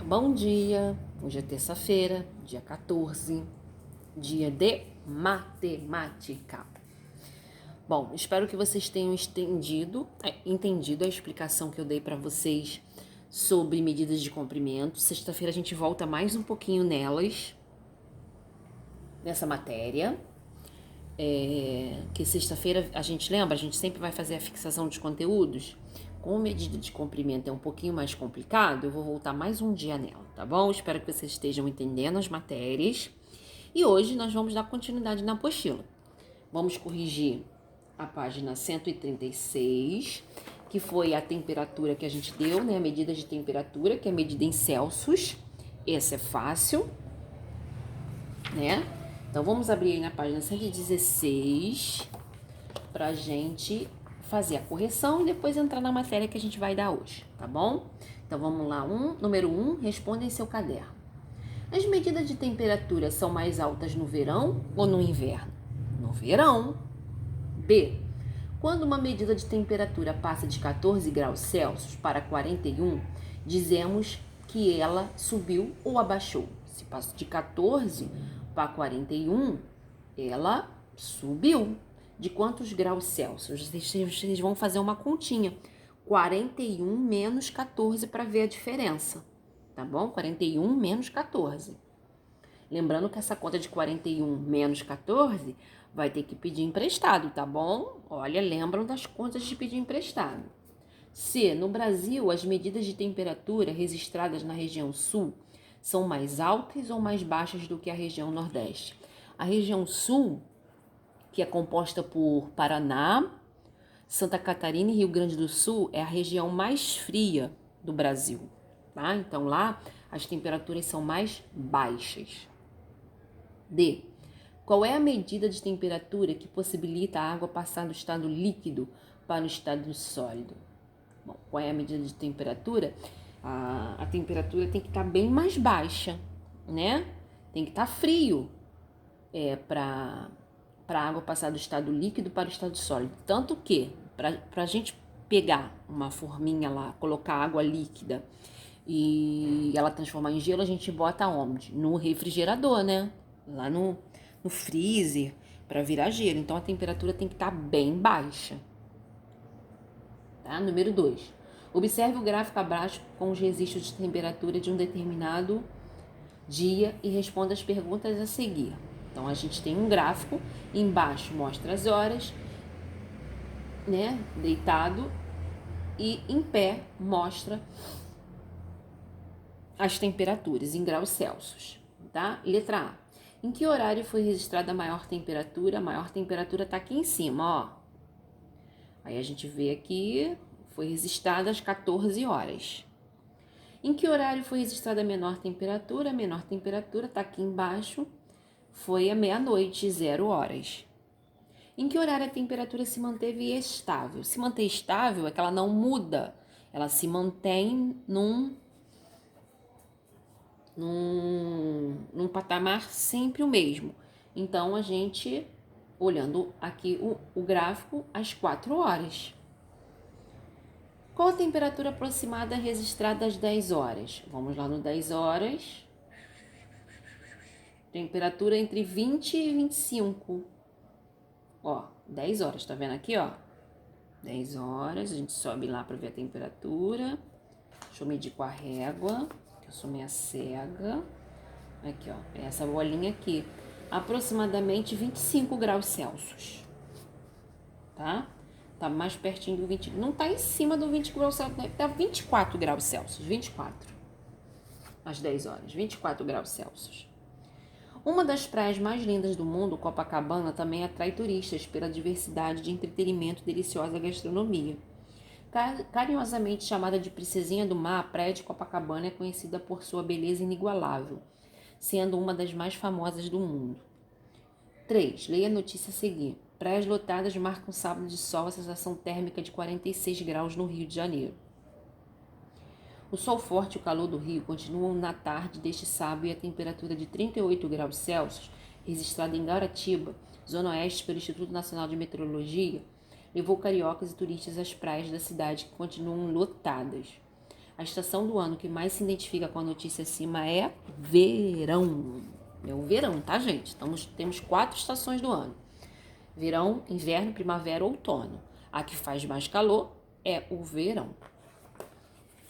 Bom dia, hoje é terça-feira, dia 14, dia de matemática. Bom, espero que vocês tenham entendido a explicação que eu dei para vocês sobre medidas de comprimento. Sexta-feira a gente volta mais um pouquinho nessa matéria. Que sexta-feira a gente lembra, a gente sempre vai fazer a fixação dos conteúdos. Como medida de comprimento é um pouquinho mais complicado, eu vou voltar mais um dia nela, tá bom? Espero que vocês estejam entendendo as matérias. E hoje nós vamos dar continuidade na apostila. Vamos corrigir a página 136, que foi a temperatura que a gente deu, né? A medida de temperatura, que é medida em Celsius. Essa é fácil, né? Então vamos abrir aí na página 116 pra gente fazer a correção e depois entrar na matéria que a gente vai dar hoje, tá bom? Então vamos lá, número 1, responda em seu caderno. As medidas de temperatura são mais altas no verão ou no inverno? No verão. B. Quando uma medida de temperatura passa de 14 graus Celsius para 41, dizemos que ela subiu ou abaixou. Se passa de 14 para 41, ela subiu. De quantos graus Celsius? Vocês vão fazer uma continha. 41 menos 14 para ver a diferença, tá bom? 41 menos 14. Lembrando que essa conta de 41 menos 14 vai ter que pedir emprestado, tá bom? Olha, lembram das contas de pedir emprestado. C. No Brasil, as medidas de temperatura registradas na região sul são mais altas ou mais baixas do que a região nordeste? A região sul, que é composta por Paraná, Santa Catarina e Rio Grande do Sul, é a região mais fria do Brasil, tá? Então lá as temperaturas são mais baixas. D. Qual é a medida de temperatura que possibilita a água passar do estado líquido para o estado sólido? Bom, qual é a medida de temperatura? A temperatura tem que estar bem mais baixa, né? Tem que estar frio para a água passar do estado líquido para o estado sólido. Tanto que, para a gente pegar uma forminha lá, colocar água líquida e ela transformar em gelo, a gente bota onde? No refrigerador, né? Lá no freezer, para virar gelo. Então, a temperatura tem que estar bem baixa. Tá? Número 2. Observe o gráfico abaixo com os registros de temperatura de um determinado dia e responda as perguntas a seguir. Então, a gente tem um gráfico, embaixo mostra as horas, né, deitado, e em pé mostra as temperaturas em graus Celsius, tá? Letra A. Em que horário foi registrada a maior temperatura? A maior temperatura está aqui em cima, ó. Aí a gente vê aqui, foi registrada às 14 horas. Em que horário foi registrada a menor temperatura? A menor temperatura está aqui embaixo, foi à meia-noite, 0 horas. Em que horário a temperatura se manteve estável? Se manter estável é que ela não muda, ela se mantém num patamar sempre o mesmo. Então, a gente, olhando aqui o gráfico, às 4 horas. Qual a temperatura aproximada registrada às 10 horas? Vamos lá no 10 horas. Temperatura entre 20 e 25. Ó, 10 horas, tá vendo aqui, ó? 10 horas, a gente sobe lá para ver a temperatura. Deixa eu medir com a régua, que eu sou meia cega. Aqui, ó, essa bolinha aqui. Aproximadamente 25 graus Celsius. Tá? Tá mais pertinho do 20. Não tá em cima do 20 graus Celsius, né? Tá 24 graus Celsius. 24. Às 10 horas. 24 graus Celsius. Uma das praias mais lindas do mundo, Copacabana, também atrai turistas pela diversidade de entretenimento e deliciosa gastronomia. Carinhosamente chamada de Princesinha do Mar, a praia de Copacabana é conhecida por sua beleza inigualável, sendo uma das mais famosas do mundo. 3. Leia a notícia a seguir. Praias lotadas marcam sábado de sol, a sensação térmica de 46 graus no Rio de Janeiro. O sol forte e o calor do Rio continuam na tarde deste sábado e a temperatura de 38 graus Celsius, registrada em Guaratiba, zona oeste pelo Instituto Nacional de Meteorologia, levou cariocas e turistas às praias da cidade que continuam lotadas. A estação do ano que mais se identifica com a notícia acima é verão. É o verão, tá, gente? Temos 4 estações do ano. Verão, inverno, primavera, outono. A que faz mais calor é o verão.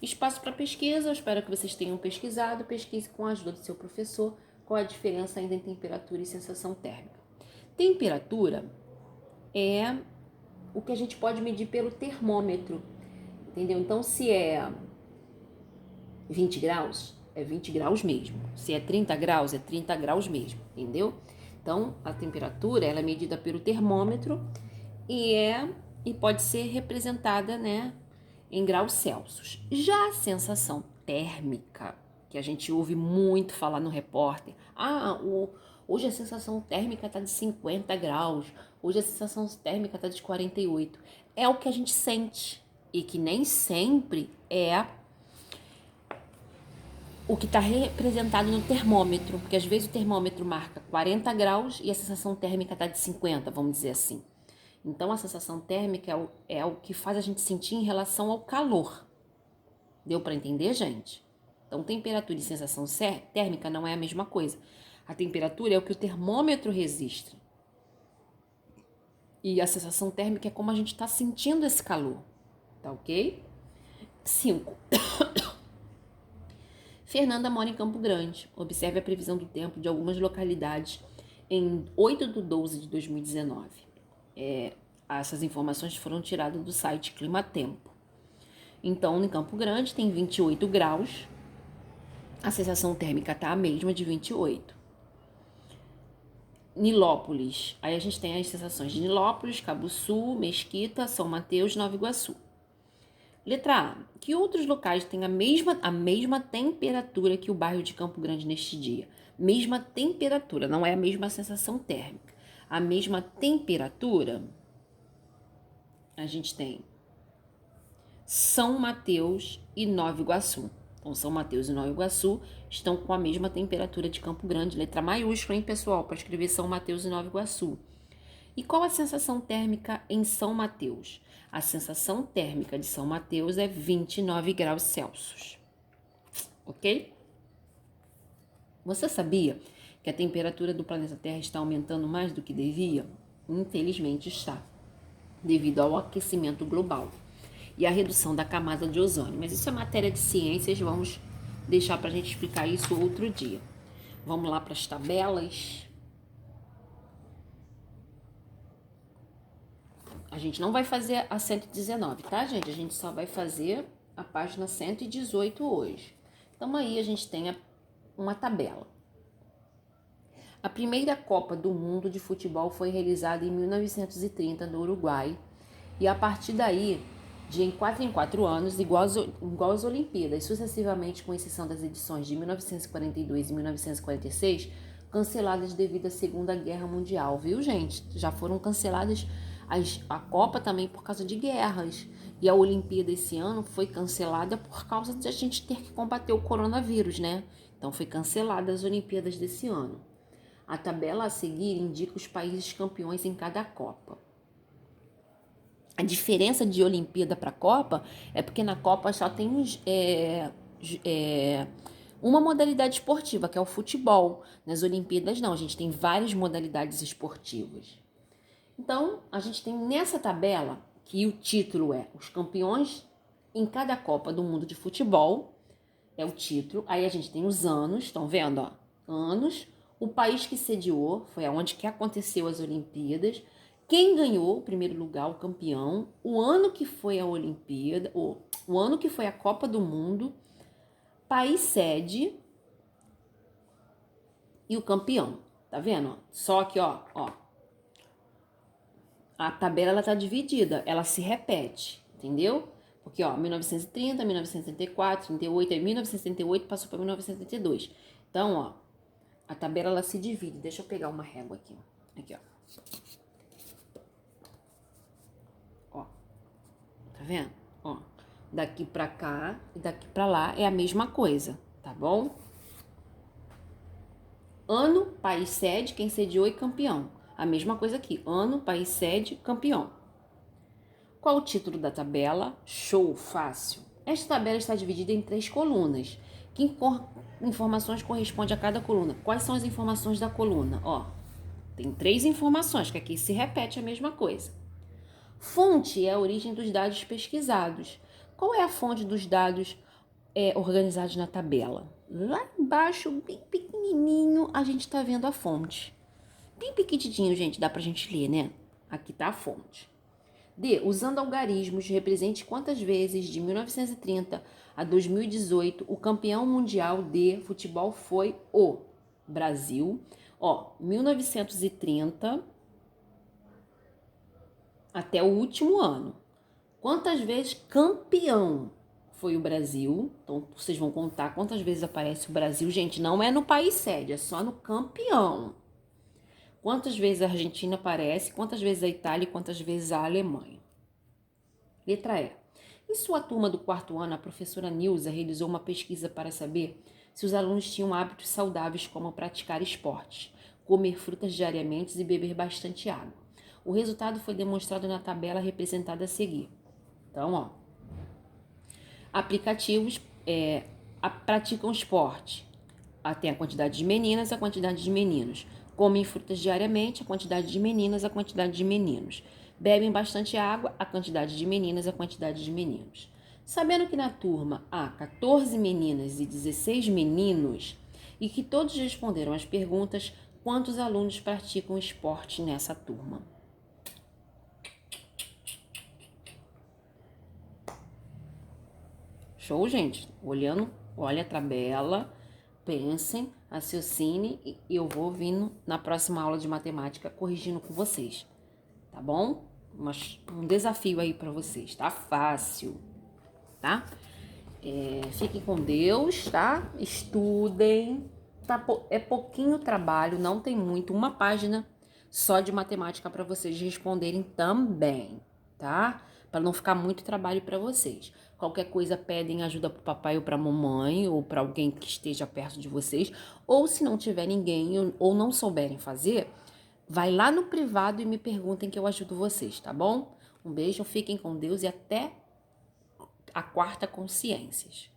Espaço para pesquisa, eu espero que vocês tenham pesquisado. Pesquise com a ajuda do seu professor qual é a diferença ainda em temperatura e sensação térmica. Temperatura é o que a gente pode medir pelo termômetro, entendeu? Então, se é 20 graus, é 20 graus mesmo. Se é 30 graus, é 30 graus mesmo, entendeu? Então, a temperatura ela é medida pelo termômetro e pode ser representada, né, em graus Celsius. Já a sensação térmica, que a gente ouve muito falar no repórter, hoje a sensação térmica está de 50 graus, hoje a sensação térmica está de 48. É o que a gente sente e que nem sempre é o que está representado no termômetro, porque às vezes o termômetro marca 40 graus e a sensação térmica está de 50, vamos dizer assim. Então, a sensação térmica é o que faz a gente sentir em relação ao calor. Deu para entender, gente? Então, temperatura e sensação térmica não é a mesma coisa. A temperatura é o que o termômetro registra. E a sensação térmica é como a gente está sentindo esse calor. Tá ok? 5. Fernanda mora em Campo Grande. Observe a previsão do tempo de algumas localidades em 8/12/2019. Essas informações foram tiradas do site Climatempo. Então, em Campo Grande tem 28 graus. A sensação térmica está a mesma de 28. Nilópolis. Aí a gente tem as sensações de Nilópolis, Cabuçu, Mesquita, São Mateus, Nova Iguaçu. Letra A. Que outros locais têm a mesma temperatura que o bairro de Campo Grande neste dia? Mesma temperatura, não é a mesma sensação térmica. A mesma temperatura, a gente tem São Mateus e Nova Iguaçu. Então, São Mateus e Nova Iguaçu estão com a mesma temperatura de Campo Grande, letra maiúscula, hein, pessoal, para escrever São Mateus e Nova Iguaçu. E qual a sensação térmica em São Mateus? A sensação térmica de São Mateus é 29 graus Celsius. Ok? Você sabia que a temperatura do planeta Terra está aumentando mais do que devia? Infelizmente está, devido ao aquecimento global e à redução da camada de ozônio. Mas isso é matéria de ciências, vamos deixar para a gente explicar isso outro dia. Vamos lá para as tabelas. A gente não vai fazer a 119, tá, gente? A gente só vai fazer a página 118 hoje. Então, aí a gente tem uma tabela. A primeira Copa do Mundo de Futebol foi realizada em 1930 no Uruguai. E a partir daí, de 4 em 4 anos, igual às Olimpíadas, sucessivamente com exceção das edições de 1942 e 1946, canceladas devido à Segunda Guerra Mundial, viu, gente? Já foram canceladas a Copa também por causa de guerras. E a Olimpíada esse ano foi cancelada por causa de a gente ter que combater o coronavírus, né? Então foi cancelada as Olimpíadas desse ano. A tabela a seguir indica os países campeões em cada Copa. A diferença de Olimpíada para Copa é porque na Copa só tem uma modalidade esportiva, que é o futebol. Nas Olimpíadas não, a gente tem várias modalidades esportivas. Então, a gente tem nessa tabela, que o título é Os Campeões em cada Copa do Mundo de Futebol, é o título. Aí a gente tem os anos, estão vendo? Ó, anos, o país que sediou, foi aonde que aconteceu as Olimpíadas, quem ganhou o primeiro lugar, o campeão, o ano que foi a Olimpíada, o ano que foi a Copa do Mundo, país sede e o campeão. Tá vendo? Só que, ó, a tabela ela tá dividida, ela se repete, entendeu? Porque, ó, 1930, 1934, 38, aí 1978 passou para 1972. Então, ó, a tabela ela se divide. Deixa eu pegar uma régua aqui. Aqui, ó. Ó. Tá vendo? Ó. Daqui pra cá e daqui pra lá é a mesma coisa, tá bom? Ano, país sede, quem sediou e campeão. A mesma coisa aqui. Ano, país sede, campeão. Qual o título da tabela? Show, fácil. Esta tabela está dividida em 3 colunas. Que informações correspondem a cada coluna? Quais são as informações da coluna? Ó, tem 3 informações, que aqui se repete a mesma coisa. Fonte é a origem dos dados pesquisados. Qual é a fonte dos dados organizados na tabela? Lá embaixo, bem pequenininho, a gente está vendo a fonte. Bem pequenininho, gente, dá pra gente ler, né? Aqui tá a fonte. D. Usando algarismos, represente quantas vezes de 1930 a 2018 o campeão mundial de futebol foi o Brasil. Ó, 1930 até o último ano. Quantas vezes campeão foi o Brasil? Então, vocês vão contar quantas vezes aparece o Brasil. Gente, não é no país sede, é só no campeão. Quantas vezes a Argentina aparece, quantas vezes a Itália e quantas vezes a Alemanha. Letra E. Em sua turma do 4º ano, a professora Nilza realizou uma pesquisa para saber se os alunos tinham hábitos saudáveis como praticar esportes, comer frutas diariamente e beber bastante água. O resultado foi demonstrado na tabela representada a seguir. Então, ó, aplicativos praticam esporte. Tem a quantidade de meninas, a quantidade de meninos. Comem frutas diariamente, a quantidade de meninas, a quantidade de meninos. Bebem bastante água, a quantidade de meninas, a quantidade de meninos. Sabendo que na turma há 14 meninas e 16 meninos e que todos responderam às perguntas, quantos alunos praticam esporte nessa turma? Show, gente? Olha a tabela, pensem, raciocinem e eu vou vindo na próxima aula de matemática corrigindo com vocês, tá bom? Um desafio aí para vocês, tá fácil, tá? Fiquem com Deus, tá? Estudem, é pouquinho trabalho, não tem muito, uma página só de matemática para vocês responderem também, tá? Para não ficar muito trabalho para vocês. Qualquer coisa pedem ajuda pro papai ou pra mamãe ou para alguém que esteja perto de vocês, ou se não tiver ninguém ou não souberem fazer, vai lá no privado e me perguntem que eu ajudo vocês, tá bom? Um beijo, fiquem com Deus e até a quarta Consciências.